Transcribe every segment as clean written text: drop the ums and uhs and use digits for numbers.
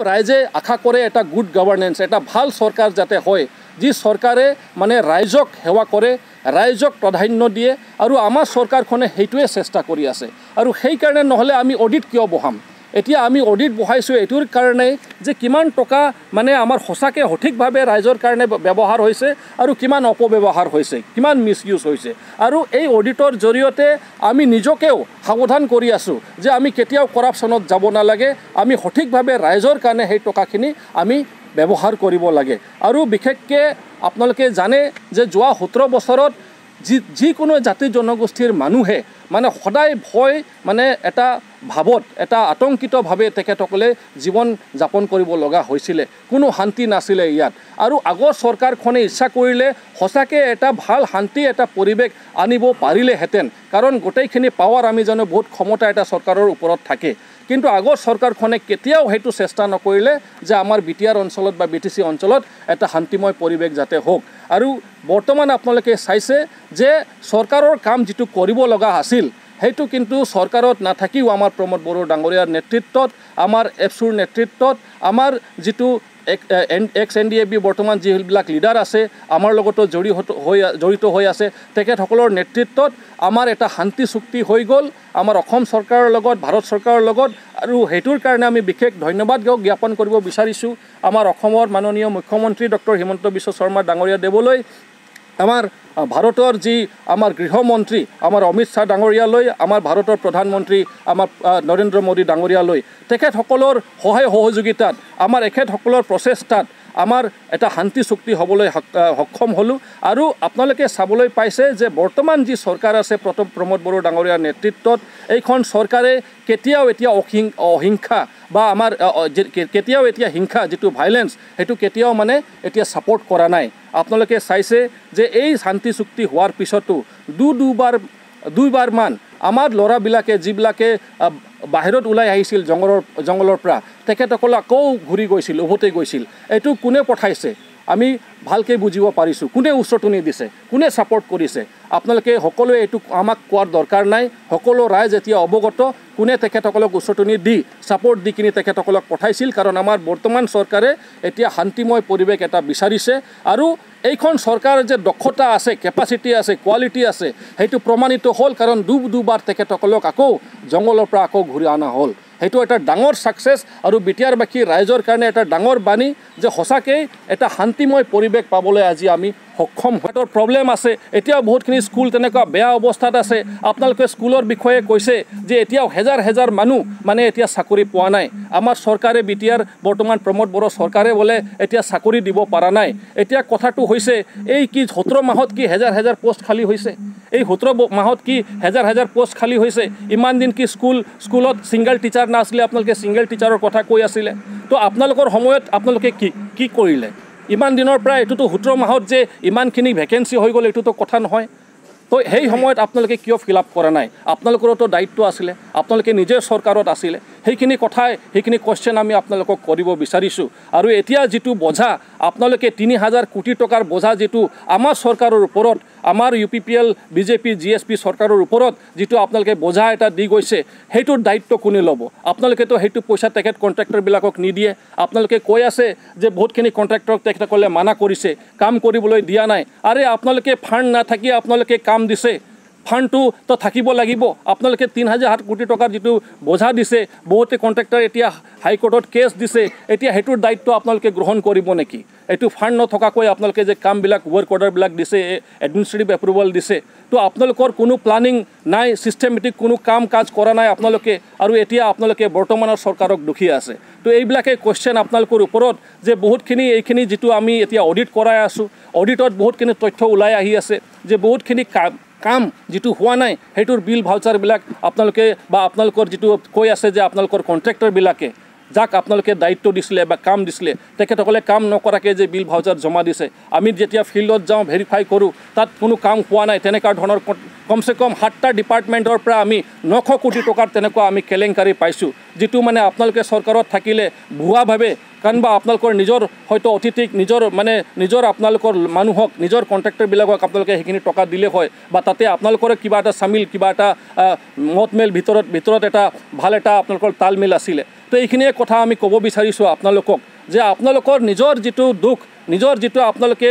ৰাইজে আশা কৰে এটা গুড গভৰ্নেন্স, এটা ভাল চৰকাৰ যাতে হয়, যি চৰকাৰে মানে ৰাইজক সেৱা কৰে, ৰাইজক প্ৰাধান্য দিয়ে। আৰু আমাৰ চৰকাৰখনে সেইটোৱে চেষ্টা কৰি আছে। আৰু সেইকাৰণে নহ'লে আমি অডিট কিয় বহাম? এতিয়া আমি অডিট বহাইছোঁ এইটোৰ কাৰণে যে কিমান টকা মানে আমাৰ সঁচাকৈ সঠিকভাৱে ৰাইজৰ কাৰণে ব্যৱহাৰ হৈছে আৰু কিমান অপব্যৱহাৰ হৈছে, কিমান মিছইউজ হৈছে। আৰু এই অডিটৰ জৰিয়তে আমি নিজকেও সাৱধান কৰি আছোঁ যে আমি কেতিয়াও কৰাপশ্যনত যাব নালাগে, আমি সঠিকভাৱে ৰাইজৰ কাৰণে সেই টকাখিনি আমি ব্যৱহাৰ কৰিব লাগে। আৰু বিশেষকৈ আপোনালোকে জানে যে যোৱা 17 বছৰত যিকোনো জাতি জনগোষ্ঠীৰ মানুহে মানে সদায় ভয় মানে এটা ভাৱত এটা আতংকিতভাৱে তেখেতসকলে জীৱন যাপন কৰিব লগা হৈছিলে, কোনো শান্তি নাছিলে ইয়াত। আৰু আগৰ চৰকাৰখনে ইচ্ছা কৰিলে সঁচাকৈ এটা ভাল শান্তি এটা পৰিৱেশ আনিব পাৰিলেহেঁতেন, কাৰণ গোটেইখিনি পাৱাৰ আমি জানো বহুত ক্ষমতা এটা চৰকাৰৰ ওপৰত থাকে। কিন্তু আগৰ চৰকাৰখনে কেতিয়াও সেইটো চেষ্টা নকৰিলে যে আমাৰ বিটিআৰ অঞ্চলত বা BTC অঞ্চলত এটা শান্তিময় পৰিৱেশ যাতে হওক। আৰু বৰ্তমান আপোনালোকে চাইছে যে চৰকাৰৰ কাম যিটো কৰিব লগা আছিল সেইটো কিন্তু চৰকাৰত নাথাকিও আমাৰ প্ৰমোদ বড়ো ডাঙৰীয়াৰ নেতৃত্বত, আমাৰ এপছুৰ নেতৃত্বত, আমাৰ যিটো এক্স NDAB বৰ্তমান যিবিলাক লিডাৰ আছে আমাৰ লগতো জড়িত হৈ আছে, তেখেতসকলৰ নেতৃত্বত আমাৰ এটা শান্তি চুক্তি হৈ গ'ল আমাৰ অসম চৰকাৰৰ লগত, ভাৰত চৰকাৰৰ লগত। আৰু সেইটোৰ কাৰণে আমি বিশেষ ধন্যবাদ জ্ঞাপন কৰিব বিচাৰিছোঁ আমাৰ অসমৰ মাননীয় মুখ্যমন্ত্ৰী ডক্টৰ হিমন্ত বিশ্ব শৰ্মা ডাঙৰীয়া দেৱলৈ, আমাৰ ভাৰতৰ যি আমাৰ গৃহমন্ত্ৰী আমাৰ অমিত শ্বাহ ডাঙৰীয়ালৈ, আমাৰ ভাৰতৰ প্ৰধানমন্ত্ৰী আমাৰ নৰেন্দ্ৰ মোদী ডাঙৰীয়ালৈ, তেখেতসকলৰ সহায় সহযোগিতাত আমাৰ এখেতসকলৰ প্ৰচেষ্টাত আমাৰ এটা শান্তি চুক্তি হ'বলৈ সক্ষম হ'লোঁ। আৰু আপোনালোকে চাবলৈ পাইছে যে বৰ্তমান যি চৰকাৰ আছে প্ৰমোদ বড়ো ডাঙৰীয়াৰ নেতৃত্বত, এইখন চৰকাৰে কেতিয়াও এতিয়া অহিংসা বা আমাৰ কেতিয়াও এতিয়া হিংসা যিটো ভাইলেন্স সেইটো কেতিয়াও মানে এতিয়া ছাপোৰ্ট কৰা নাই। আপোনালোকে চাইছে যে এই শান্তি চুক্তি হোৱাৰ পিছতো দুইবাৰমান আমাৰ ল'ৰাবিলাকে যিবিলাকে বাহিৰত ওলাই আহিছিল জংঘলৰ পৰা, তেখেতসকলে আকৌ ঘূৰি গৈছিল, উভতি গৈছিল। এইটো কোনে পঠাইছে আমি ভালকৈ বুজিব পাৰিছোঁ, কোনে উচতনি দিছে, কোনে ছাপোৰ্ট কৰিছে। আপোনালোকে সকলোৱে এইটো আমাক কোৱাৰ দৰকাৰ নাই, সকলো ৰাইজ এতিয়া অৱগত কোনে তেখেতসকলক উচতনি দি ছাপোৰ্ট দি কিনি তেখেতসকলক পঠাইছিল। কাৰণ আমাৰ বৰ্তমান চৰকাৰে এতিয়া শান্তিময় পৰিৱেশ এটা বিচাৰিছে। আৰু এইখন চৰকাৰৰ যে দক্ষতা আছে, কেপাচিটি আছে, কোৱালিটি আছে সেইটো প্ৰমাণিত হ'ল, কাৰণ দুবাৰ তেখেতসকলক আকৌ জংঘলৰ পৰা আকৌ ঘূৰি অনা হ'ল। সেইটো এটা ডাঙৰ ছাকচেছ আৰু বিটিআৰবাসী ৰাইজৰ কাৰণে এটা ডাঙৰ বাণী যে সঁচাকৈ এটা শান্তিময় পৰিৱেশ পাবলৈ আজি আমি সক্ষম হোৱাৰ প্ৰব্লেম আছে। এতিয়াও বহুতখিনি স্কুল তেনেকুৱা বেয়া অৱস্থাত আছে। আপোনালোকে স্কুলৰ বিষয়ে কৈছে যে এতিয়াও হেজাৰ মানুহ মানে এতিয়া চাকৰি পোৱা নাই। আমাৰ চৰকাৰে বিটিআৰ বৰ্তমান প্ৰমোদ বড়ো চৰকাৰে বোলে এতিয়া চাকৰি দিব পৰা নাই। এতিয়া কথাটো হৈছে এই কি 17 মাহত কি হেজাৰ পোষ্ট খালী হৈছে, এই 17 মাহত কি হেজাৰ পোষ্ট খালী হৈছে। ইমান দিন কি স্কুলত ছিংগল টিচাৰ নাছিলে, আপোনালোকে ছিংগল টিচাৰৰ কথা কৈ আছিলে। তো আপোনালোকৰ সময়ত আপোনালোকে কি কৰিলে? ইমান দিনৰ পৰা এইটোতো 17 মাহত যে ইমানখিনি ভেকেঞ্চি হৈ গ'ল এইটোতো কথা নহয়। তো সেই সময়ত আপোনালোকে কিয় ফিল আপ কৰা নাই? আপোনালোকৰতো দায়িত্ব আছিলে, আপোনালোকে নিজে চৰকাৰত আছিলে। সেইখিনি কুৱেশ্যন আমি আপোনালোকক কৰিব বিচাৰিছোঁ। আৰু এতিয়া যিটো বোজা আপোনালোকে 3000 কোটি টকাৰ বোজা যিটো আমাৰ চৰকাৰৰ ওপৰত, আমাৰ UPPL BJP GSP চৰকাৰৰ ওপৰত যিটো আপোনালোকে বোজা এটা দি গৈছে, সেইটোৰ দায়িত্ব কোনে ল'ব? আপোনালোকেতো সেইটো পইচা তেখেত কণ্ট্ৰেক্টৰবিলাকক নিদিয়ে। আপোনালোকে কৈ আছে যে বহুতখিনি কণ্ট্ৰেক্টৰক তেখেতসকলে মানা কৰিছে, কাম কৰিবলৈ দিয়া নাই। আৰে আপোনালোকে ফাণ্ড নাথাকি আপোনালোকে কাম দিছে, ফাণ্ডটো তো থাকিব লাগিব। আপোনালোকে 3000 কোটি টকাৰ যিটো বোজা দিছে, বহুতে কণ্ট্ৰেক্টৰ এতিয়া হাইকোৰ্টত কেছ দিছে, এতিয়া সেইটোৰ দায়িত্ব আপোনালোকে গ্ৰহণ কৰিব নেকি? এইটো ফাণ্ড নথকাকৈ আপোনালোকে যে কামবিলাক ৱৰ্ক অৰ্ডাৰবিলাক দিছে, এডমিনিষ্ট্ৰেটিভ এপ্ৰুভেল দিছে, তো আপোনালোকৰ কোনো প্লানিং নাই, ছিষ্টেমেটিক কোনো কাম কাজ কৰা নাই আপোনালোকে। আৰু এতিয়া আপোনালোকে বৰ্তমানৰ চৰকাৰক দুখী আছে। তো এইবিলাকে কুৱেশ্যন আপোনালোকৰ ওপৰত যে বহুতখিনি এইখিনি যিটো আমি এতিয়া অডিট কৰাই আছোঁ, অডিটত বহুতখিনি তথ্য ওলাই আহি আছে যে বহুতখিনি কাম যিটো হোৱা নাই সেইটোৰ বিল ভাউচাৰবিলাক আপোনালোকে বা আপোনালোকৰ যিটো কৈ আছে যে আপোনালোকৰ কণ্ট্ৰেক্টৰবিলাকে যাক আপোনালোকে দায়িত্ব দিছিলে বা কাম দিছিলে তেখেতসকলে কাম নকৰাকৈ যে বিল ভাউচাৰ জমা দিছে। আমি যেতিয়া ফিল্ডত যাওঁ ভেৰিফাই কৰোঁ, তাত কোনো কাম হোৱা নাই। তেনেকুৱা ধৰণৰ কমচে কম 7টা ডিপাৰ্টমেণ্টৰ পৰা আমি 900 কোটি টকাৰ তেনেকুৱা আমি কেলেংকাৰী পাইছোঁ, যিটো মানে আপোনালোকে চৰকাৰত থাকিলে ভুৱাভাৱে কাৰণ বা আপোনালোকৰ নিজৰ হয়তো অতিথিক নিজৰ আপোনালোকৰ মানুহক নিজৰ কণ্ট্ৰেক্টৰবিলাকক আপোনালোকে সেইখিনি টকা দিলে হয়, বা তাতে আপোনালোকৰে কিবা এটা মতমেল ভিতৰত এটা ভাল এটা আপোনালোকৰ তালমেল আছিলে। তো এইখিনিয়ে কথা আমি ক'ব বিচাৰিছোঁ আপোনালোকক যে আপোনালোকৰ নিজৰ যিটো দুখ নিজৰ যিটো আপোনালোকে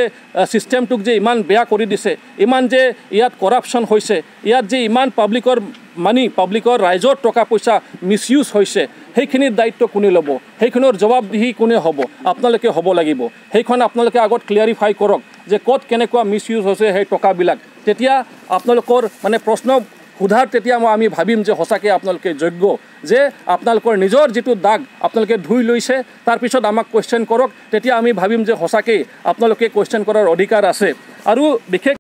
ছিষ্টেমটোক যে ইমান বেয়া কৰি দিছে ইমান যে ইয়াত কৰাপশ্যন হৈছে ইয়াত যে ইমান পাব্লিকৰ মানি পাব্লিকৰ ৰাইজৰ টকা পইচা মিছইউজ হৈছে সেইখিনিৰ দায়িত্ব কোনে ল'ব সেইখনৰ জবাবদিহি কোনে হ'ব আপোনালোকে হ'ব লাগিব সেইখন আপোনালোকে আগত ক্লিয়াৰিফাই কৰক যে ক'ত কেনেকুৱা মিছইউজ হৈছে সেই টকাবিলাক তেতিয়া আপোনালোকৰ মানে প্ৰশ্ন সোধাৰ তেতিয়া আমি ভাবিম যে সঁচাকৈ আপোনালোকে যোগ্য যে আপোনালোকৰ নিজৰ যিটো দাগ আপোনালোকে ধুই লৈছে তাৰপিছত আমাক কুৱেশ্যন কৰক তেতিয়া আমি ভাবিম যে সঁচাকৈ আপোনালোকে কুৱেশ্যন কৰাৰ অধিকাৰ আছে আৰু বিশেষ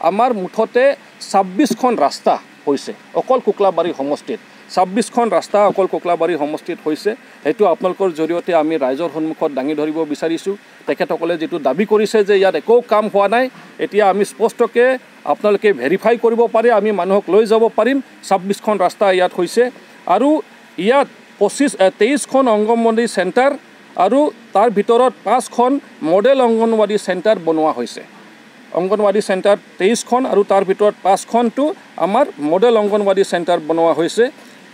আমাৰ মুঠতে 26খন ৰাস্তা হৈছে অকল কোকলাবাৰী সমষ্টিত 26খন ৰাস্তা অকল কোকলাবাৰী সমষ্টিত হৈছে সেইটো আপোনালোকৰ জৰিয়তে আমি ৰাইজৰ সন্মুখত দাঙি ধৰিব বিচাৰিছোঁ তেখেতসকলে যিটো দাবী কৰিছে যে ইয়াত একো কাম হোৱা নাই এতিয়া আমি স্পষ্টকৈ আপোনালোকে ভেৰিফাই কৰিব পাৰে আমি মানুহক লৈ যাব পাৰিম 26খন ৰাস্তা ইয়াত হৈছে আৰু ইয়াত 23খন অংগনৱাড়ী চেণ্টাৰ আৰু তাৰ ভিতৰত 5খন মডেল অংগনৱাড়ী চেণ্টাৰ বনোৱা হৈছে অংগনৱাড়ী চেণ্টাৰ 23খন আৰু তাৰ ভিতৰত 5খনটো আমাৰ মডেল অংগনৱাড়ী চেণ্টাৰ বনোৱা হৈছে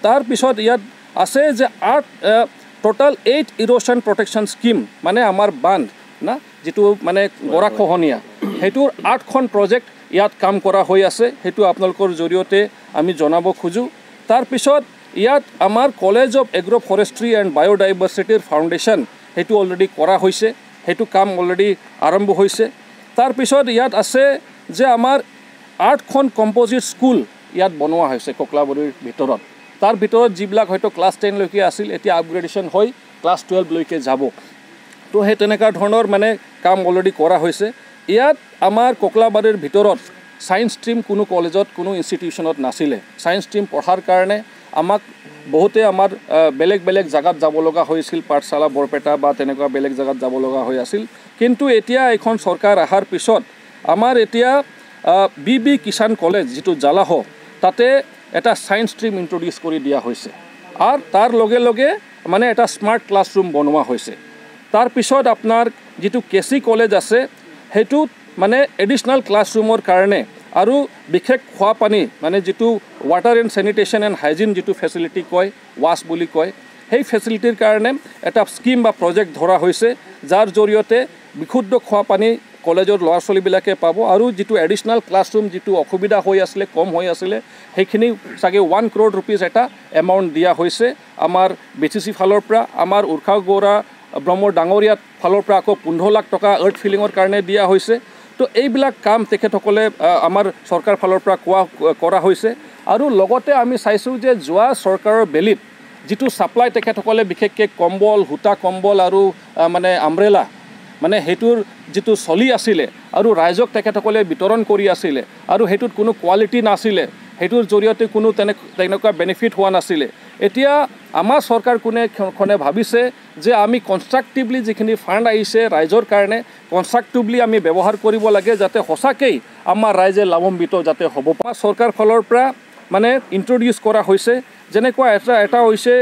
তাৰপিছত ইয়াত আছে যে টোটাল 8 ইৰোশ্যন প্ৰটেকশ্যন স্কিম মানে আমাৰ বান্ধ না যেটো মানে গৰাখহনীয়া হেতুৰ 8খন প্ৰজেক্ট ইয়াত কাম কৰা হৈ আছে হেতু আপোনালোকৰ জৰিয়তে আমি জনাব খুজু তাৰপিছত ইয়াত আমাৰ college of agro forestry and বায়োডাইভাৰ্চিটিৰ ফাউণ্ডেশ্যন হেতু অলৰেডি কৰা হৈছে হেতু কাম অলৰেডি আৰম্ভ হৈছে তাৰপিছত ইয়াত আছে যে আমাৰ 8খন কম্পোজিট স্কুল ইয়াত বনোৱা হৈছে কোকলাবাৰীৰ ভিতৰত তাৰ ভিতৰত যিবিলাক হয়তো ক্লাছ 10 লৈকে আছিল এতিয়া আপগ্ৰেডেশ্যন হৈ ক্লাছ 12 লৈকে যাব তো সেই তেনেকা ধৰণৰ মানে কাম অলৰেডি কৰা হৈছে ইয়াত আমাৰ কোকলাবাৰীৰ ভিতৰত সায়েন্স ষ্ট্ৰীম কোনো কলেজত কোনো ইনষ্টিটিউচনত নাছিলে সায়েন্স ষ্ট্ৰীম পঢ়াৰ কাৰণে আমাক বহুতে আমাৰ বেলেগ বেলেগ জাগাত যাব লগা হৈছিল পাঠশালা বৰপেটা বা তেনেকুৱা বেলেগ জাগাত যাব লগা হৈ আছিল কিন্তু এতিয়া এখন চৰকাৰ আহাৰ পিছত আমাৰ এতিয়া বিবি কিষাণ কলেজ যেটো জালাহ তাতে এটা সায়েন্স ষ্ট্ৰীম ইন্ট্ৰোডিউস কৰি দিয়া হৈছে আৰু তাৰ লগে লগে মানে এটা স্মাৰ্ট ক্লাছৰুম বনোৱা হৈছে তাৰ পিছত আপোনাৰ যেটো কেসি কলেজ আছে হেতু মানে এডিশনাল ক্লাছৰুমৰ কাৰণে আৰু বিশেষ খোৱা পানী মানে যেটো water and sanitation and hygiene যেটো ফেসিলিটি কয় ওয়াশ বুলি কয় সেই ফেসিলিটিৰ কাৰণে এটা স্কিম বা প্ৰজেক্ট ধৰা হৈছে যাৰ জৰিয়তে বিশুদ্ধ খোৱা পানী কলেজৰ ল'ৰা ছোৱালীবিলাকে পাব আৰু যেটো এডিশনাল ক্লাছৰুম যেটো অসুবিধা হৈ আছিল কম হৈ আছিল সেইখিনি সাগে 1 crore rupees এটা এমাউন্ট দিয়া হৈছে আমাৰ বিচিসি ফালৰ পৰা আমাৰ উৰ্খা গৌৰা ব্ৰহ্মৰ ডাঙৰীয়াত ফালৰ পৰা আকৌ 15 লাখ টকা আৰ্ট ফিলিঙৰ কাৰণে দিয়া হৈছে তো এইবিলাক কাম তেখেতসকলে আমাৰ চৰকাৰ ফালৰ পৰা কৰা হৈছে আৰু লগতে আমি চাইছো যে যোৱা চৰকাৰৰ বেলিত যেটো সাপ্লাই তেখেতসকলে বিশেষকৈ কম্বল হুটা কম্বল আৰু মানে আমব্ৰেলা মানে হেতুৰ যেটো চলি আছিল আৰু ৰাইজক তেখেতসকলে বিতৰণ কৰি আছিল আৰু হেতুত কোনো কোৱালিটি নাছিল হেতুৰ জৰিয়তে কোনো তেনেকুৱা বেনিফিট হোৱা নাছিল এতিয়া আমাৰ চৰকাৰ কোনে ভাবিছে যে আমি কনষ্ট্ৰাকটিভলি যিখিনি ফান্ড আহিছে ৰাইজৰ কাৰণে কনষ্ট্ৰাকটিভলি আমি ব্যৱহাৰ কৰিব লাগে যাতে সঁচাকৈ আমাৰ ৰাইজে লাভান্বিত যাতে হ'ব পাৰে চৰকাৰ ফালৰ পৰা মানে ইন্ট্ৰোডিউস কৰা হৈছে যেনেকুৱা এটা হৈছে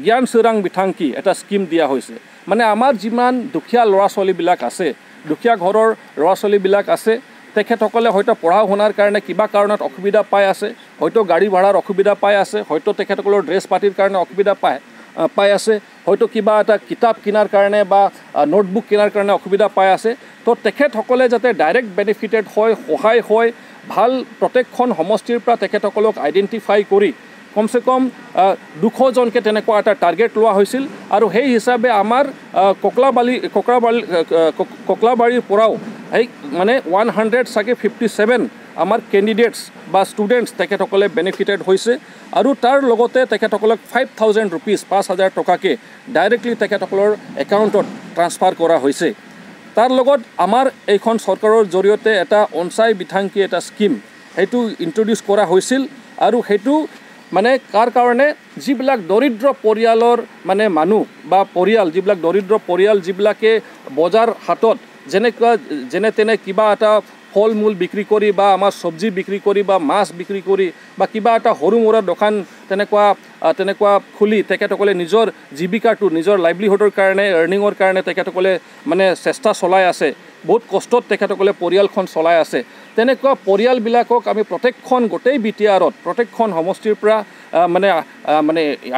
জ্ঞান সুৰাং বিথাংকি এটা স্কিম দিয়া হৈছে মানে আমাৰ যিমান দুখীয়া ল'ৰা ছোৱালীবিলাক আছে দুখীয়া ঘৰৰ ল'ৰা ছোৱালীবিলাক আছে তেখেতসকলে হয়তো পঢ়া শুনাৰ কাৰণে কিবা কাৰণত অসুবিধা পাই আছে হয়তো গাড়ী ভাড়াৰ অসুবিধা পাই আছে হয়তো তেখেতসকলৰ ড্ৰেছ পাতিৰ কাৰণে অসুবিধা পাই আছে হয়তো কিবা এটা কিতাপ কিনাৰ কাৰণে বা নোটবুক কিনাৰ কাৰণে অসুবিধা পাই আছে তো তেখেতসকলে যাতে ডাইৰেক্ট বেনিফিটেড হয় সহায় হয় ভাল প্ৰত্যেকখন সমষ্টিৰ পৰা তেখেতসকলক আইডেন্টিফাই কৰি কমসে কম 200 জনকে তেনেকুৱা এটা টাৰ্গেট লোৱা হৈছিল আৰু সেই হিচাপে আমাৰ কোকলাবাৰীৰ পৰাও এই মানে 157 আমাৰ ক্যান্ডিডেটস বা ষ্টুডেন্টস তেখেতসকলে বেনিফিটেড হৈছে আৰু তাৰ লগতে তেখেতসকলক 5000 rupees 5000 টকাকে ডাইৰেক্টলি তেখেতসকলৰ একাউণ্টত ট্ৰান্সফাৰ কৰা হৈছে তাৰ লগত আমাৰ এইখন চৰকাৰৰ জৰিয়তে এটা অনসাই বিথাংকি এটা স্কিম হেতু ইন্ট্ৰোডিউস কৰা হৈছিল আৰু হেতু মানে কাৰ কাৰণে যিবিলাক দৰিদ্ৰ পৰিয়ালৰ মানে মানুহ বা পৰিয়াল যিবিলাক দৰিদ্ৰ পৰিয়াল যিবিলাকে বজাৰ হাতত যেনে তেনে কিবা এটা ফল মূল বিক্ৰী কৰি বা আমাৰ সবজি বিক্ৰী কৰি বা মাছ বিক্ৰী কৰি বা কিবা এটা সৰু মুৰা দোকান তেনেকুৱা খুলি তেখেতসকলে নিজৰ জীৱিকাটো নিজৰ লাইভলিহুডৰ কাৰণে আৰ্নিঙৰ কাৰণে তেখেতসকলে মানে চেষ্টা চলাই আছে বহুত কষ্টত তেখেতসকলে পৰিয়ালখন চলাই আছে তেনেকুৱা পৰিয়ালবিলাকক আমি প্ৰত্যেকখন গোটেই BTRত প্ৰত্যেকখন সমষ্টিৰ পৰা মানে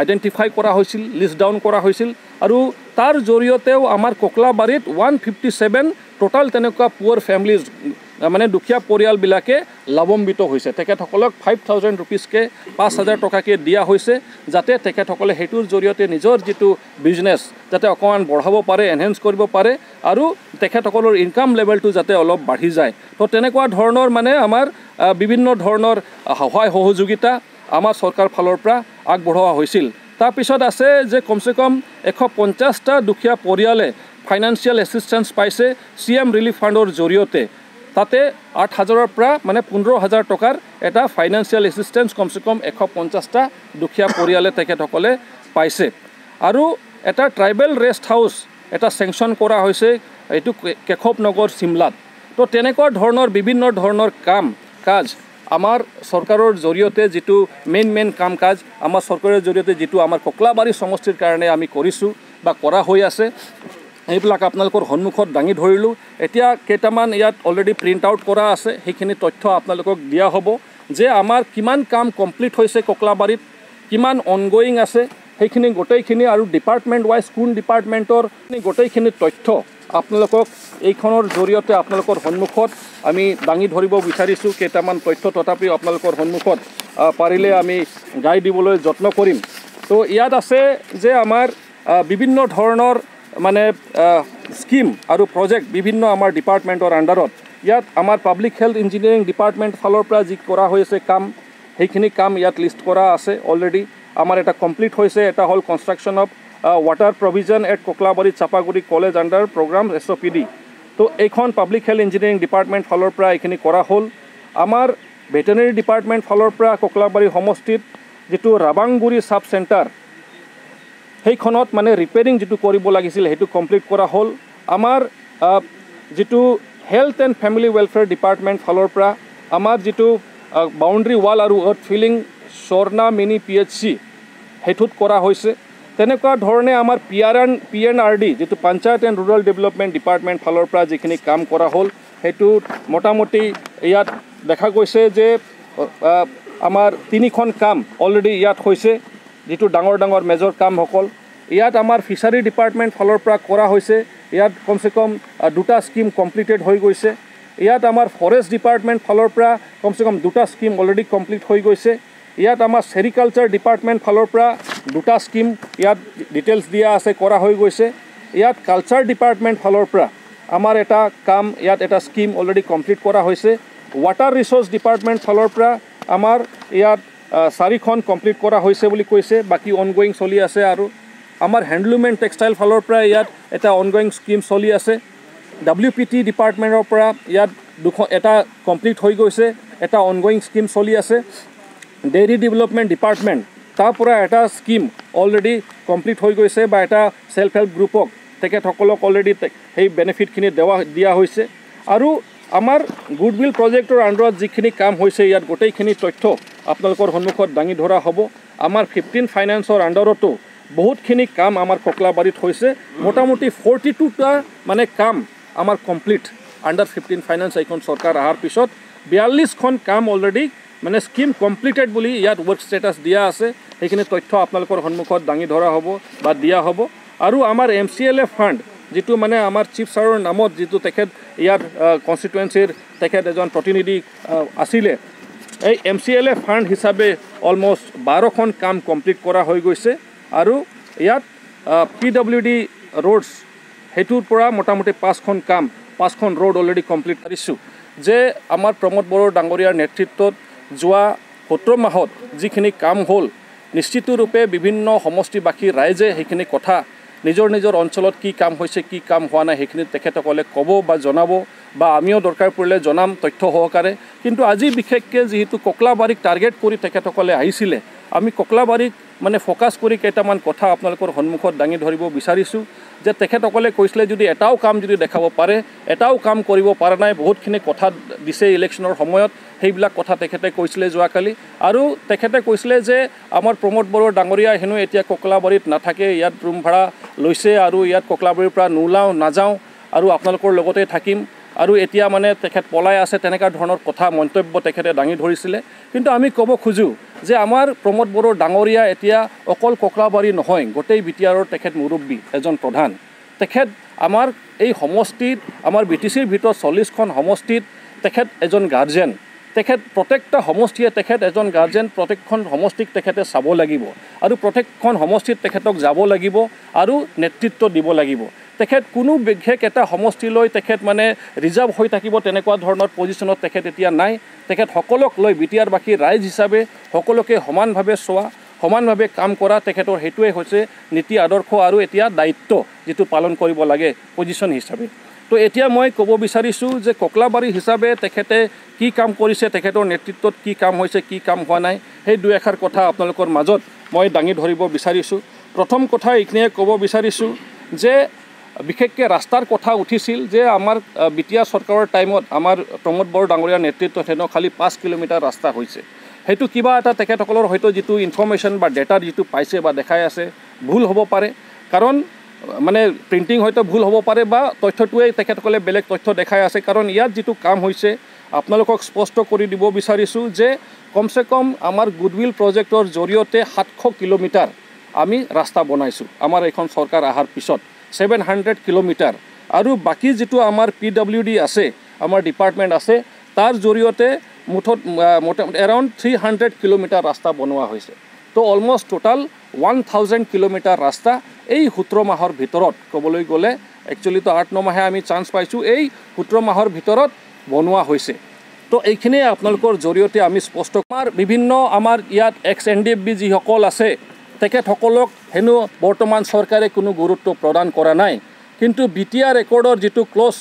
আইডেণ্টিফাই কৰা হৈছিল, লিষ্ট ডাউন কৰা হৈছিল আৰু তাৰ জৰিয়তেও আমাৰ কোকলাবাৰীত 157 টোটাল তেনেকুৱা পুৱাৰ ফেমিলিজ মানে দুখীয়া পৰিয়ালবিলাকে লাভান্বিত হৈছে। তেখেতসকলক 5,000 ৰুপিজকৈ 5,000 টকাকৈ দিয়া হৈছে, যাতে তেখেতসকলে সেইটোৰ জৰিয়তে নিজৰ যিটো বিজনেছ যাতে অকণমান বঢ়াব পাৰে, এনহেঞ্চ কৰিব পাৰে আৰু তেখেতসকলৰ ইনকাম লেভেলটো যাতে অলপ বাঢ়ি যায়। তো তেনেকুৱা ধৰণৰ মানে আমাৰ বিভিন্ন ধৰণৰ সহায় সহযোগিতা আমাৰ চৰকাৰ ফালৰ পৰা আগবঢ়োৱা হৈছিল। তাৰপিছত আছে যে কমচে কম 150টা দুখীয়া পৰিয়ালে ফাইনেন্সিয়েল এছিষ্টেঞ্চ পাইছে CM ৰিলিফ ফাণ্ডৰ জৰিয়তে। তাতে 8,000ৰ পৰা মানে 15,000 টকাৰ এটা ফাইনেন্সিয়েল এছিষ্টেঞ্চ কমচে কম 150টা দুখীয়া পৰিয়ালে তেখেতসকলে পাইছে। আৰু এটা ট্ৰাইবেল ৰেষ্ট হাউচ এটা চেংচন কৰা হৈছে, এইটো কেশৱ নগৰ চিমলাত। তো তেনেকুৱা ধৰণৰ বিভিন্ন ধৰণৰ কাজ আমাৰ চৰকাৰৰ জৰিয়তে যিটো মেইন কাম কাজ আমাৰ চৰকাৰৰ জৰিয়তে যিটো আমাৰ কোকলাবাৰী সমষ্টিৰ কাৰণে আমি কৰিছোঁ বা কৰা হৈ আছে, এইবিলাক আপোনালোকৰ সন্মুখত দাঙি ধৰিলোঁ। এতিয়া কেইটামান ইয়াত অলৰেডি প্ৰিণ্ট আউট কৰা আছে, সেইখিনি তথ্য আপোনালোকক দিয়া হ'ব যে আমাৰ কিমান কাম কমপ্লিট হৈছে কোকলাবাৰীত, কিমান অনগয়িং আছে সেইখিনি গোটেইখিনি আৰু ডিপাৰ্টমেণ্ট ৱাইজ কোন ডিপাৰ্টমেণ্টৰ গোটেইখিনি তথ্য আপোনালোকক এইখনৰ জৰিয়তে আপোনালোকৰ সন্মুখত আমি দাঙি ধৰিব বিচাৰিছোঁ। কেইটামান তথ্য তথাপিও আপোনালোকৰ সন্মুখত পাৰিলে আমি গাই দিবলৈ যত্ন কৰিম। তো ইয়াত আছে যে আমাৰ বিভিন্ন ধৰণৰ মানে স্কিম আৰু প্ৰজেক্ট বিভিন্ন আমাৰ ডিপাৰ্টমেণ্টৰ আণ্ডাৰত। ইয়াত আমাৰ পাব্লিক হেল্থ ইঞ্জিনিয়াৰিং ডিপাৰ্টমেণ্ট ফালৰ পৰা যি কৰা হৈছে কাম, সেইখিনি কাম ইয়াত লিষ্ট কৰা আছে অলৰেডি। আমাৰ এটা কমপ্লিট হৈছে, এটা হ'ল construction of water provision at Koklabari Chapaguri college under program SOPD। তো এইখন পাব্লিক হেল্থ ইঞ্জিনিয়াৰিং ডিপাৰ্টমেণ্ট ফালৰ পৰা এইখিনি কৰা হ'ল। আমাৰ ভেটেনেৰি ডিপাৰ্টমেণ্ট ফালৰ পৰা কোকলাবাৰী সমষ্টিত যিটো ৰাবাংগুৰি চাব চেণ্টাৰ সেইখনত মানে ৰিপেয়াৰিং যিটো কৰিব লাগিছিল সেইটো কমপ্লিট কৰা হ'ল। আমাৰ যিটো health and family welfare department ফালৰ পৰা আমাৰ যিটো বাউণ্ডেৰী ৱাল আৰু আৰ্থ ফিলিং স্বৰ্ণা মিনি PHC সেইটোত কৰা হৈছে। তেনেকুৱা ধৰণে আমাৰ PNRD যিটো panchayat and rural development department ফালৰ পৰা যিখিনি কাম কৰা হ'ল সেইটো মোটামুটি ইয়াত দেখা গৈছে যে আমাৰ 3খন কাম অলৰেডি ইয়াত হৈছে, যিটো ডাঙৰ মেজৰ কামসকল। ইয়াত আমাৰ ফিচাৰী ডিপাৰ্টমেণ্ট ফালৰ পৰা কৰা হৈছে, ইয়াত কমচে কম 2টা স্কিম কমপ্লিটেড হৈ গৈছে। ইয়াত আমাৰ ফৰেষ্ট ডিপাৰ্টমেণ্ট ফালৰ পৰা কমচে কম 2টা স্কিম অলৰেডি কমপ্লিট হৈ গৈছে। ইয়াত আমাৰ চেৰিকালচাৰ ডিপাৰ্টমেণ্ট ফালৰ পৰা 2টা স্কিম ইয়াত ডিটেইলছ দিয়া আছে, কৰা হৈ গৈছে। ইয়াত কালচাৰ ডিপাৰ্টমেণ্ট ফালৰ পৰা আমাৰ এটা কাম ইয়াত এটা স্কিম অলৰেডি কমপ্লিট কৰা হৈছে। ৱাটাৰ ৰিচোৰ্চ ডিপাৰ্টমেণ্ট ফালৰ পৰা আমাৰ ইয়াত 4খন কমপ্লিট কৰা হৈছে বুলি কৈছে, বাকী অনগয়িং চলি আছে। আৰু আমাৰ হেণ্ডলুম এণ্ড টেক্সটাইল ফালৰ পৰা ইয়াত এটা অনগয়িং স্কিম চলি আছে। WPT ডিপাৰ্টমেণ্টৰ পৰা ইয়াত এটা কমপ্লিট হৈ গৈছে, এটা অনগয়িং স্কিম চলি আছে। ডেইৰী ডেভেলপমেণ্ট ডিপাৰ্টমেণ্ট তাৰ পৰা এটা স্কিম অলৰেডি কমপ্লিট হৈ গৈছে, বা এটা ছেল্ফ হেল্প গ্ৰুপক তেখেতসকলক অলৰেডি সেই বেনিফিটখিনি দিয়া হৈছে। আৰু আমাৰ গুডউইল প্ৰজেক্টৰ আণ্ডাৰত যিখিনি কাম হৈছে ইয়াত গোটেইখিনি তথ্য আপোনালোকৰ সন্মুখত দাঙি ধৰা হ'ব। আমাৰ 15 ফাইনেন্সৰ আণ্ডাৰতো বহুতখিনি কাম আমাৰ কোকলাবাৰীত হৈছে। মোটামুটি 42টা মানে কাম আমাৰ কমপ্লিট আণ্ডাৰ 15 ফাইনেন্স এইখন চৰকাৰ অহাৰ পিছত 42খন কাম অলৰেডি মানে স্কিম কমপ্লিটেড বুলি ইয়াত ৱৰ্ক ষ্টেটাছ দিয়া আছে। সেইখিনি তথ্য আপোনালোকৰ সন্মুখত দাঙি ধৰা হ'ব বা দিয়া হ'ব। আৰু আমাৰ MCLA ফাণ্ড যিটো মানে আমাৰ চিফ ছাৰৰ নামত যিটো তেখেত ইয়াত কনষ্টিটুৱেঞ্চিৰ তেখেত এজন প্ৰতিনিধি আছিলে, এই MCLA ফাণ্ড হিচাপে অলমষ্ট 12খন কাম কমপ্লিট কৰা হৈ গৈছে। আৰু ইয়াত PWD ৰোডছ সেইটোৰ পৰা মোটামুটি 5খন ৰোড অলৰেডি কমপ্লিট কৰিছোঁ। যে আমাৰ প্ৰমোদ বড়ো ডাঙৰীয়াৰ নেতৃত্বত যোৱা 17 মাহত যিখিনি কাম হ'ল, নিশ্চিতৰূপে বিভিন্ন সমষ্টিবাসী ৰাইজে সেইখিনি কথা নিজৰ অঞ্চলত কি কাম হৈছে কি কাম হোৱা নাই সেইখিনি তেখেতসকলে ক'ব বা জনাব, বা আমিও দৰকাৰ পৰিলে জনাম তথ্য সহকাৰে। কিন্তু আজি বিশেষকৈ যিহেতু কোকলাবাৰীক টাৰ্গেট কৰি তেখেতসকলে আহিছিলে, আমি কোকলাবাৰীক মানে ফ'কাছ কৰি কেইটামান কথা আপোনালোকৰ সন্মুখত দাঙি ধৰিব বিচাৰিছোঁ। যে তেখেতসকলে কৈছিলে যদি এটাও কাম যদি দেখাব পাৰে, এটাও কাম কৰিব পৰা নাই, বহুতখিনি কথা দিছে ইলেকশ্যনৰ সময়ত, সেইবিলাক কথা তেখেতে কৈছিলে যোৱাকালি। আৰু তেখেতে কৈছিলে যে আমাৰ প্ৰমোদ বড়ো ডাঙৰীয়া হেনো এতিয়া কোকলাবাৰীত নাথাকে, ইয়াত ৰুম ভাড়া লৈছে আৰু ইয়াত কোকলাবাৰীৰ পৰা নাযাওঁ আৰু আপোনালোকৰ লগতে থাকিম। আৰু এতিয়া মানে তেখেত পলাই আছে তেনেকুৱা ধৰণৰ কথা মন্তব্য তেখেতে দাঙি ধৰিছিলে কিন্তু আমি ক'ব খোজোঁ যে আমাৰ প্ৰমোদ বড়ো ডাঙৰীয়া এতিয়া অকল ককলাবাৰী নহয় গোটেই বিটিআৰৰ তেখেত মুৰব্বী এজন প্ৰধান তেখেত আমাৰ এই সমষ্টিত আমাৰ বিটিচিৰ ভিতৰত 40খন সমষ্টিত তেখেত এজন গাৰ্জেন তেখেত প্ৰত্যেকটা সমষ্টিয়ে তেখেত এজন গাৰ্জেন প্ৰত্যেকখন সমষ্টিক তেখেতে চাব লাগিব আৰু প্ৰত্যেকখন সমষ্টিত তেখেতক যাব লাগিব আৰু নেতৃত্ব দিব লাগিব তেখেত কোনো বিশেষ এটা সমষ্টিলৈ তেখেত মানে ৰিজাৰ্ভ হৈ থাকিব তেনেকুৱা ধৰণৰ পজিশ্যনত তেখেত এতিয়া নাই তেখেত সকলোক লৈ বিটিআৰবাসী ৰাইজ হিচাপে সকলোকে সমানভাৱে চোৱা সমানভাৱে কাম কৰা তেখেতৰ হেতুৱে হৈছে নীতি আদৰ্শ আৰু এতিয়া দায়িত্ব যেটো পালন কৰিব লাগে পজিশ্যন হিচাপে তো এতিয়া মই ক'ব বিচাৰিছোঁ যে ককলাবাৰী হিচাপে তেখেতে কি কাম কৰিছে তেখেতৰ নেতৃত্বত কি কাম হৈছে কি কাম হোৱা নাই সেই দুই এষাৰ কথা আপোনালোকৰ মাজত মই দাঙি ধৰিব বিচাৰিছোঁ প্ৰথম কথা এইখিনিয়ে ক'ব বিচাৰিছোঁ যে বিশেষকৈ ৰাস্তাৰ কথা উঠিছিল যে আমাৰ বিটিআৰ চৰকাৰৰ টাইমত আমাৰ প্ৰমোদ বড়ো ডাঙৰীয়াৰ নেতৃত্বত হেনো খালি 5 কিলোমিটাৰ ৰাস্তা হৈছে সেইটো কিবা এটা তেখেতসকলৰ হয়তো যিটো ইনফৰমেশ্যন বা ডেটা যিটো পাইছে বা দেখাই আছে ভুল হ'ব পাৰে কাৰণ মানে প্ৰিণ্টিং হয়তো ভুল হ'ব পাৰে বা তথ্যটোৱে তেখেতসকলে বেলেগ তথ্য দেখাই আছে কাৰণ ইয়াত যিটো কাম হৈছে আপোনালোকক স্পষ্ট কৰি দিব বিচাৰিছোঁ যে কমচে কম আমাৰ গুডউইল প্ৰজেক্টৰ জৰিয়তে 700 কিলোমিটাৰ আমি ৰাস্তা বনাইছোঁ আমাৰ এখন চৰকাৰ অহাৰ পিছত 700 কিলোমিটাৰ আৰু বাকী যিটো আমাৰ PWD আছে আমাৰ ডিপাৰ্টমেণ্ট আছে তাৰ জৰিয়তে মোটামুটি এৰাউণ্ড 300 কিলোমিটাৰ ৰাস্তা বনোৱা হৈছে তো অলমষ্ট টোটাল 1000 কিলোমিটাৰ ৰাস্তা এই 17 মাহৰ ভিতৰত ক'বলৈ গ'লে একচুৱেলি তো 8-9 মাহে আমি চান্স পাইছোঁ এই 17 মাহৰ ভিতৰত বনোৱা হৈছে তো এইখিনিয়ে আপোনালোকৰ জৰিয়তে আমি স্পষ্ট আমাৰ বিভিন্ন আমাৰ ইয়াত ex-NDFB যিসকল আছে তেখেতসকলক হেনো বৰ্তমান চৰকাৰে কোনো গুৰুত্ব প্ৰদান কৰা নাই কিন্তু বিটিআৰ ৰেকৰ্ডৰ যিটো ক্লজ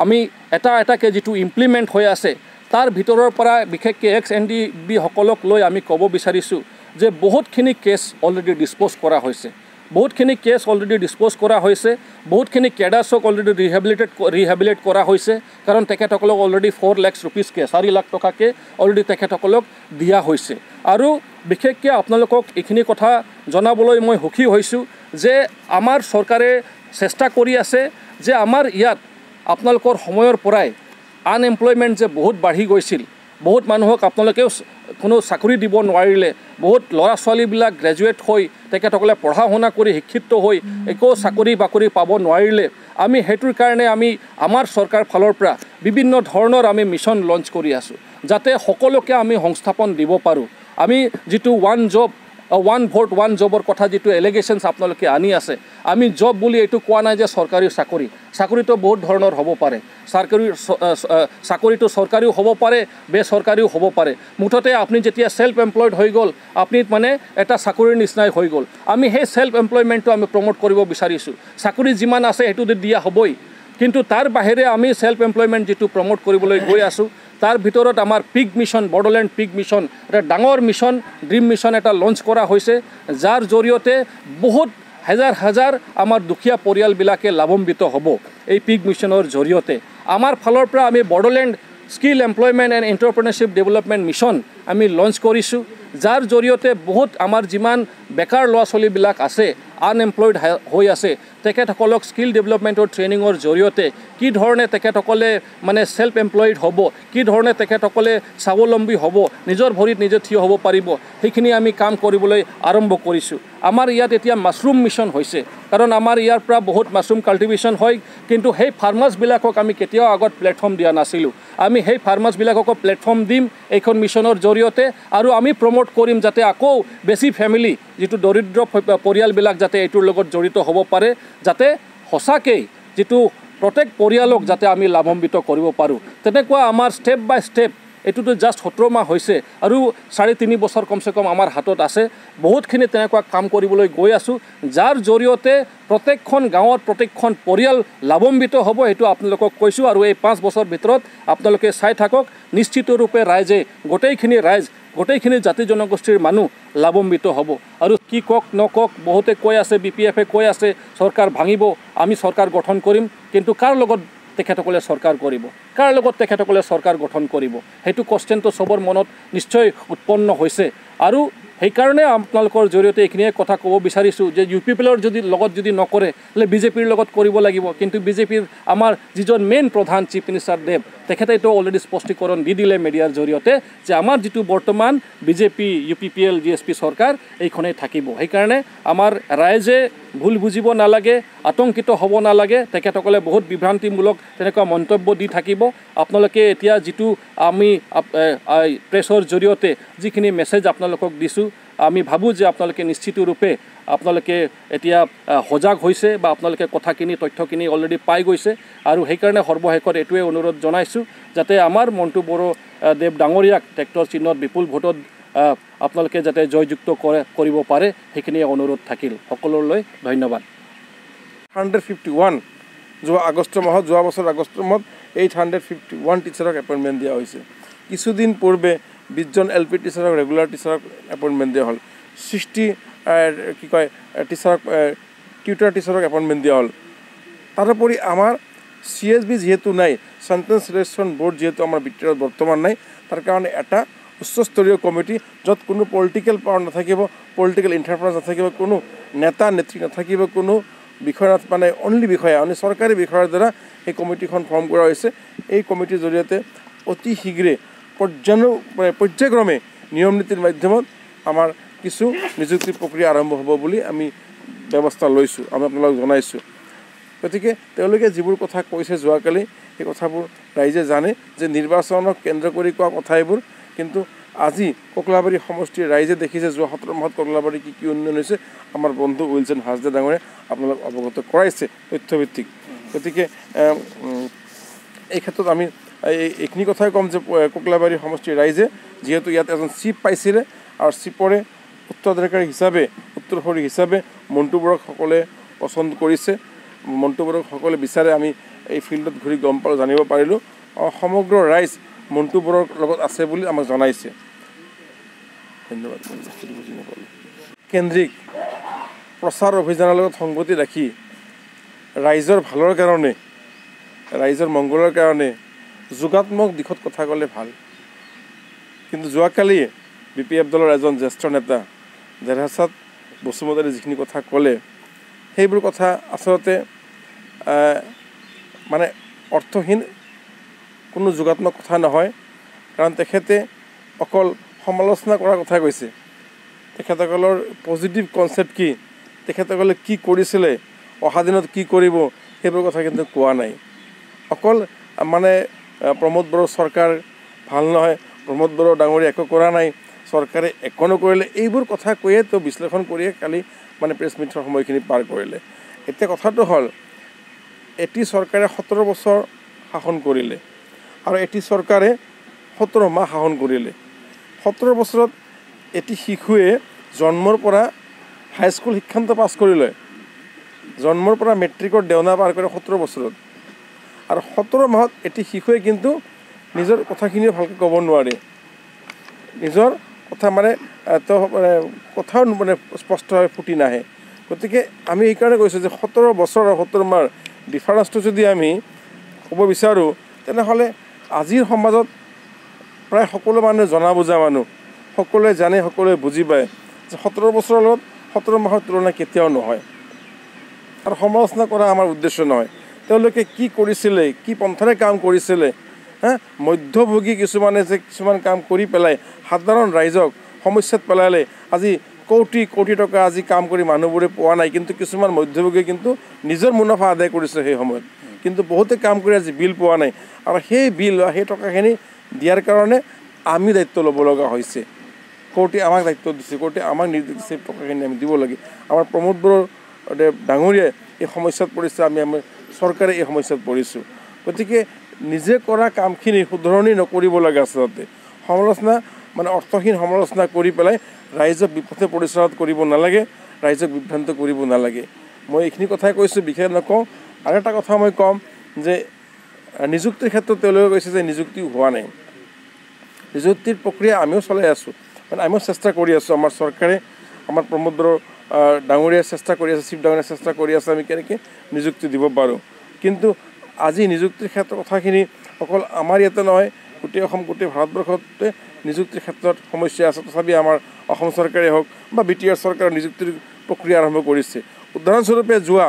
আমি এটাকে যিটো ইমপ্লিমেণ্ট হৈ আছে তাৰ ভিতৰৰ পৰা বিশেষকৈ ex-NDFB সকলক লৈ আমি ক'ব বিচাৰিছোঁ যে বহুতখিনি কেছ অলৰেডি ডিছপ'জ কৰা হৈছে বহুতখিনি কেছ অলৰেডি ডিছপ'জ কৰা হৈছে বহুতখিনি কেডাৰ্ছক অলৰেডি ৰিহেবিলিটেট কৰা হৈছে কাৰণ তেখেতসকলক অলৰেডি 4 লাখ ৰুপিজকৈ 4 লাখ টকাকৈ অলৰেডি তেখেতসকলক দিয়া হৈছে আৰু বিশেষকৈ আপোনালোকক এইখিনি কথা জনাবলৈ মই সুখী হৈছোঁ যে আমাৰ চৰকাৰে চেষ্টা কৰি আছে যে আমাৰ ইয়াত আপোনালোকৰ সময়ৰ পৰাই আনএমপ্লয়মেণ্ট যে বহুত বাঢ়ি গৈছিল বহুত মানুহক আপোনালোকেও কোনো চাকৰি দিব নোৱাৰিলে বহুত ল'ৰা ছোৱালীবিলাক গ্ৰেজুৱেট হৈ তেখেতসকলে পঢ়া শুনা কৰি শিক্ষিত হৈ একো চাকৰি বাকৰি পাব নোৱাৰিলে আমি সেইটোৰ কাৰণে আমি আমাৰ চৰকাৰ ফালৰ পৰা বিভিন্ন ধৰণৰ আমি মিছন লঞ্চ কৰি আছোঁ যাতে সকলোকে আমি সংস্থাপন দিব পাৰোঁ আমি যিটো ওৱান ভোট ওৱান জবৰ কথা যিটো এলিগেশ্যনছ আপোনালোকে আনি আছে আমি জব বুলি এইটো কোৱা নাই যে চৰকাৰী চাকৰিটো বহুত ধৰণৰ হ'ব পাৰে চাকৰিটো চৰকাৰীও হ'ব পাৰে বেচৰকাৰীও হ'ব পাৰে মুঠতে আপুনি যেতিয়া সেলফ এমপ্লয়েড হৈ গ'ল আপুনি মানে এটা চাকৰিৰ নিচিনাই হৈ গ'ল আমি সেই সেলফ এমপ্লয়মেণ্টটো আমি প্ৰমোট কৰিব বিচাৰিছোঁ চাকৰি যিমান আছে সেইটো দিয়া হ'বই কিন্তু তাৰ বাহিৰে আমি সেলফ এমপ্লয়মেণ্ট যিটো প্ৰমোট কৰিবলৈ গৈ আছোঁ তাৰ ভিতৰত আমাৰ pig mission Bodoland pig mission এটা ডাঙৰ মিছন ড্ৰিম মিছন এটা লঞ্চ কৰা হৈছে যাৰ জৰিয়তে বহুত হাজাৰ আমাৰ দুখীয়া পৰিয়ালবিলাকে লাভান্বিত হ'ব এই পিগ মিছনৰ জৰিয়তে আমাৰ ফালৰ পৰা আমি Bodoland skill employment and entrepreneurship development mission আমি লঞ্চ কৰিছোঁ যাৰ জৰিয়তে বহুত আমাৰ যিমান বেকাৰ ল'ৰা ছোৱালীবিলাক আছে আনএমপ্লয়ড হৈ আছে তেখেতসকলক স্কিল ডেভেলপমেণ্টৰ ট্ৰেইনিঙৰ জৰিয়তে কি ধৰণে তেখেতসকলে মানে সেলফ এমপ্লয়েড হ'ব কি ধৰণে তেখেতসকলে স্বাৱলম্বী হ'ব নিজৰ ভৰিত নিজে থিয় হ'ব পাৰিব সেইখিনি আমি কাম কৰিবলৈ আৰম্ভ কৰিছোঁ আমাৰ ইয়াত এতিয়া মাছৰুম মিছন হৈছে কাৰণ আমাৰ ইয়াৰ পৰা বহুত মাছৰুম কাল্টিভেশ্যন হয় কিন্তু সেই ফাৰ্মাৰ্ছবিলাকক আমি কেতিয়াও আগত প্লেটফৰ্ম দিয়া নাছিলোঁ আমি সেই ফাৰ্মাৰ্ছবিলাককো প্লেটফৰ্ম দিম এইখন মিছনৰ জৰিয়তে আৰু আমি প্ৰমোট কৰিম যাতে আকৌ বেছি ফেমিলি যিটো দৰিদ্ৰ পৰিয়ালবিলাক যাতে এইটোৰ লগত জড়িত হ'ব পাৰে যাতে সঁচাকৈ যিটো প্ৰত্যেক পৰিয়ালক যাতে আমি লাভান্বিত কৰিব পাৰোঁ তেনেকুৱা আমাৰ ষ্টেপ বাই ষ্টেপ এইটোতো জাষ্ট 17 মাহ হৈছে আৰু 3.5 বছৰ কমচে কম আমাৰ হাতত আছে বহুতখিনি তেনেকুৱা কাম কৰিবলৈ গৈ আছোঁ যাৰ জৰিয়তে প্ৰত্যেকখন গাঁৱত প্ৰত্যেকখন পৰিয়াল লাভান্বিত হ'ব সেইটো আপোনালোকক কৈছোঁ আৰু এই 5 বছৰ ভিতৰত আপোনালোকে চাই থাকক নিশ্চিত ৰূপে গোটেইখিনি জাতি জনগোষ্ঠীৰ মানুহ লাভান্বিত হ'ব আৰু কি কওক নকওক বহুতে কৈ আছে BPF-এ কৈ আছে চৰকাৰ ভাঙিব আমি চৰকাৰ গঠন কৰিম কিন্তু কাৰ লগত তেখেতসকলে চৰকাৰ কৰিব কাৰ লগত তেখেতসকলে চৰকাৰ গঠন কৰিব সেইটো কোৱেশ্চনটো সবৰ মনত নিশ্চয় উৎপন্ন হৈছে আৰু সেইকাৰণে আপোনালোকৰ জৰিয়তে এইখিনিয়ে কথা ক'ব বিচাৰিছোঁ যে UPPLৰ যদি নকৰে হ'লে বিজেপিৰ লগত কৰিব লাগিব। কিন্তু বিজেপিৰ আমাৰ যিজন মেইন প্ৰধান চিফ মিনিষ্টাৰ দেৱ তেখেতেতো অলৰেডি স্পষ্টীকৰণ দি দিলে মিডিয়াৰ জৰিয়তে যে আমাৰ যিটো বৰ্তমান বিজেপি UPPL GSP চৰকাৰ এইখনেই থাকিব। সেইকাৰণে আমাৰ ৰাইজে ভুল বুজিব নালাগে, আতংকিত হ'ব নালাগে। তেখেতসকলে বহুত বিভ্ৰান্তিমূলক তেনেকুৱা মন্তব্য দি থাকিব। আপোনালোকে এতিয়া যিটো আমি প্ৰেছৰ জৰিয়তে যিখিনি মেছেজ আপোনালোকক দিছোঁ, আমি ভাবোঁ যে আপোনালোকে নিশ্চিত ৰূপে আপোনালোকে এতিয়া সজাগ হৈছে বা আপোনালোকে কথাখিনি তথ্যখিনি অলৰেডি পাই গৈছে। আৰু সেইকাৰণে সৰ্বশেষত এইটোৱে অনুৰোধ জনাইছোঁ যাতে আমাৰ মণ্টু বড়ো দেৱ ডাঙৰীয়াক ট্ৰেক্টৰ চিহ্নত বিপুল ভোটত আপোনালোকে যাতে জয়যুক্ত কৰিব পাৰে সেইখিনিয়ে অনুৰোধ থাকিল। সকলোলৈ ধন্যবাদ। 151 যোৱা বছৰ আগষ্ট মাহত 851 টিচাৰক এপইণ্টমেণ্ট দিয়া হৈছে। কিছুদিন পূৰ্বে 20 জন LP টিচাৰক ৰেগুলাৰ টিচাৰক এপইণ্টমেণ্ট দিয়া হ'ল। 60 টিচাৰক টিউটাৰ টিচাৰক এপইণ্টমেণ্ট দিয়া হ'ল। তাৰোপৰি আমাৰ CSB যিহেতু নাই, চেণ্ট্ৰেল ছিলেকশ্যন বৰ্ড যিহেতু আমাৰ ভিতৰত বৰ্তমান নাই, তাৰ কাৰণে এটা উচ্চস্তৰীয় কমিটি য'ত কোনো পলিটিকেল পাৱাৰ নাথাকিব, পলিটিকেল ইণ্টাৰফাৰেঞ্চ নাথাকিব, কোনো নেতা নেত্ৰী নাথাকিব, কোনো বিষয়া মানে অনলি চৰকাৰী বিষয়াৰ দ্বাৰা এই কমিটিখন ফৰ্ম কৰা হৈছে। এই কমিটিৰ জৰিয়তে অতি শীঘ্ৰে পৰ্যায়ক্ৰমে নিয়ম নীতিৰ মাধ্যমত আমাৰ কিছু নিযুক্তি প্ৰক্ৰিয়া আৰম্ভ হ'ব বুলি আমি ব্যৱস্থা লৈছোঁ, আমি আপোনালোকক জনাইছোঁ। গতিকে তেওঁলোকে যিবোৰ কথা কৈছে যোৱাকালি, সেই কথাবোৰ ৰাইজে জানে যে নিৰ্বাচনক কেন্দ্ৰ কৰি কোৱা কথা এইবোৰ। কিন্তু আজি ককলাবাৰী সমষ্টিৰ ৰাইজে দেখিছে যোৱা 17 মাহত ককলাবাৰী কি উন্নয়ন হৈছে। আমাৰ বন্ধু উইলছন হাজদা ডাঙৰীয়াই আপোনালোক অৱগত কৰাইছে তথ্যভিত্তিক। গতিকে এই ক্ষেত্ৰত আমি এইখিনি কথাই ক'ম যে ককলাবাৰী সমষ্টিৰ ৰাইজে যিহেতু ইয়াত এজন চিফ পাইছিলে আৰু চিফৰে উত্তৰাধিকাৰী হিচাপে উত্তৰসূৰী হিচাপে মণ্টু বড়োক সকলোৱে পচন্দ কৰিছে। মণ্টু বড়োক সকলোৱে বিচাৰে। আমি এই ফিল্ডত ঘূৰি গম পালোঁ, জানিব পাৰিলোঁ সমগ্ৰ ৰাইজ মণ্টু বড়োৰ লগত আছে বুলি আমাক জনাইছে। ধন্যবাদ। কেন্দ্ৰিক প্ৰচাৰ অভিযানৰ লগত সংগতি ৰাখি ৰাইজৰ ভালৰ কাৰণে, ৰাইজৰ মংগলৰ কাৰণে যোগাত্মক দিশত কথা ক'লে ভাল। কিন্তু যোৱাকালি BPF দলৰ এজন জ্যেষ্ঠ নেতা জেৰহাছাদ বসুমতাৰীয়ে যিখিনি কথা ক'লে, সেইবোৰ কথা আচলতে মানে অৰ্থহীন, কোনো যোগাত্মক কথা নহয়। কাৰণ তেখেতে অকল সমালোচনা কৰাৰ কথা কৈছে। তেখেতসকলৰ পজিটিভ কনচেপ্ট কি, তেখেতসকলে কি কৰিছিলে, অহা দিনত কি কৰিব, সেইবোৰ কথা কিন্তু কোৱা নাই। অকল মানে প্ৰমোদ বড়ো চৰকাৰ ভাল নহয়, প্ৰমোদ বড়ো ডাঙৰীয়া একো কৰা নাই, চৰকাৰে একো নকৰিলে, এইবোৰ কথা কৈয়ে তেওঁ বিশ্লেষণ কৰিয়ে কালি মানে প্ৰেছ মিটৰ সময়খিনি পাৰ কৰিলে। এতিয়া কথাটো হ'ল এটি চৰকাৰে 17 বছৰ শাসন কৰিলে আৰু এটি চৰকাৰে 17 মাহ শাসন কৰিলে। 17 বছৰত এটি শিশুৱে জন্মৰ পৰা হাইস্কুল শিক্ষান্ত পাছ কৰি লয়, জন্মৰ পৰা মেট্ৰিকৰ দেওনা পাৰ কৰে 17 বছৰত। আৰু 17 মাহত এটি শিশুৱে কিন্তু নিজৰ কথাখিনিও ভালকৈ ক'ব নোৱাৰে, নিজৰ কথা মানে কথাও মানে স্পষ্টভাৱে ফুটি নাহে। গতিকে আমি এইকাৰণে কৈছোঁ যে 17 বছৰ আৰু 17 মাহৰ ডিফাৰেঞ্চটো যদি আমি ক'ব বিচাৰোঁ, তেনেহ'লে আজিৰ সমাজত প্ৰায় সকলো মানুহে জনা বুজা মানুহ, সকলোৱে জানে, সকলোৱে বুজি পায় যে 17 বছৰৰ লগত 17 মাহৰ তুলনা কেতিয়াও নহয়। আৰু সমালোচনা কৰা আমাৰ উদ্দেশ্য নহয়। তেওঁলোকে কি কৰিছিলে, কি পন্থাৰে কাম কৰিছিলে, মধ্যভোগী কিছুমানে যে কিছুমান কাম কৰি পেলাই সাধাৰণ ৰাইজক সমস্যাত পেলালে। আজি কোটি কোটি টকা আজি কাম কৰি মানুহবোৰে পোৱা নাই, কিন্তু কিছুমান মধ্যভোগীয়ে কিন্তু নিজৰ মুনাফা আদায় কৰিছে সেই সময়ত। কিন্তু বহুতে কাম কৰি আজি বিল পোৱা নাই, আৰু সেই বিল বা সেই টকাখিনি দিয়াৰ কাৰণে আমি দায়িত্ব ল'ব লগা হৈছে। কোৰ্টে আমাক দায়িত্ব দিছে, কোৰ্টে আমাক নিৰ্দেশ দিছে, টকাখিনি আমি দিব লাগে। আমাৰ প্ৰমোদ বড়ো ডাঙৰীয়াই এই সমস্যাত পৰিছে, আমি চৰকাৰে এই সমস্যাত পৰিছোঁ। গতিকে নিজে কৰা কামখিনি শুধৰণি নকৰিব লাগে। আচলতে সমালোচনা মানে অৰ্থহীন সমালোচনা কৰি পেলাই ৰাইজক বিপথে পৰিচালনা কৰিব নালাগে, ৰাইজক বিভ্ৰান্ত কৰিব নালাগে। মই এইখিনি কথাই কৈছোঁ, বিশেষ নকওঁ। আৰু এটা কথা মই ক'ম যে নিযুক্তিৰ ক্ষেত্ৰত তেওঁলোকে কৈছে যে নিযুক্তি হোৱা নাই। নিযুক্তিৰ প্ৰক্ৰিয়া আমিও চলাই আছোঁ, মানে আমিও চেষ্টা কৰি আছোঁ। আমাৰ চৰকাৰে, আমাৰ প্ৰমোদ বড়ো ডাঙৰীয়াই চেষ্টা কৰি আছে, চিফ ডাঙৰীয়াই চেষ্টা কৰি আছে আমি কেনেকৈ নিযুক্তি দিব পাৰোঁ। কিন্তু আজি নিযুক্তিৰ ক্ষেত্ৰৰ কথাখিনি অকল আমাৰ ইয়াতে নহয়, গোটেই অসম, গোটেই ভাৰতবৰ্ষতে নিযুক্তিৰ ক্ষেত্ৰত সমস্যা আছে তথাপি আমাৰ অসম চৰকাৰে হওক বা BTR চৰকাৰৰ নিযুক্তিৰ প্ৰক্ৰিয়া আৰম্ভ কৰিছে উদাহৰণস্বৰূপে যোৱা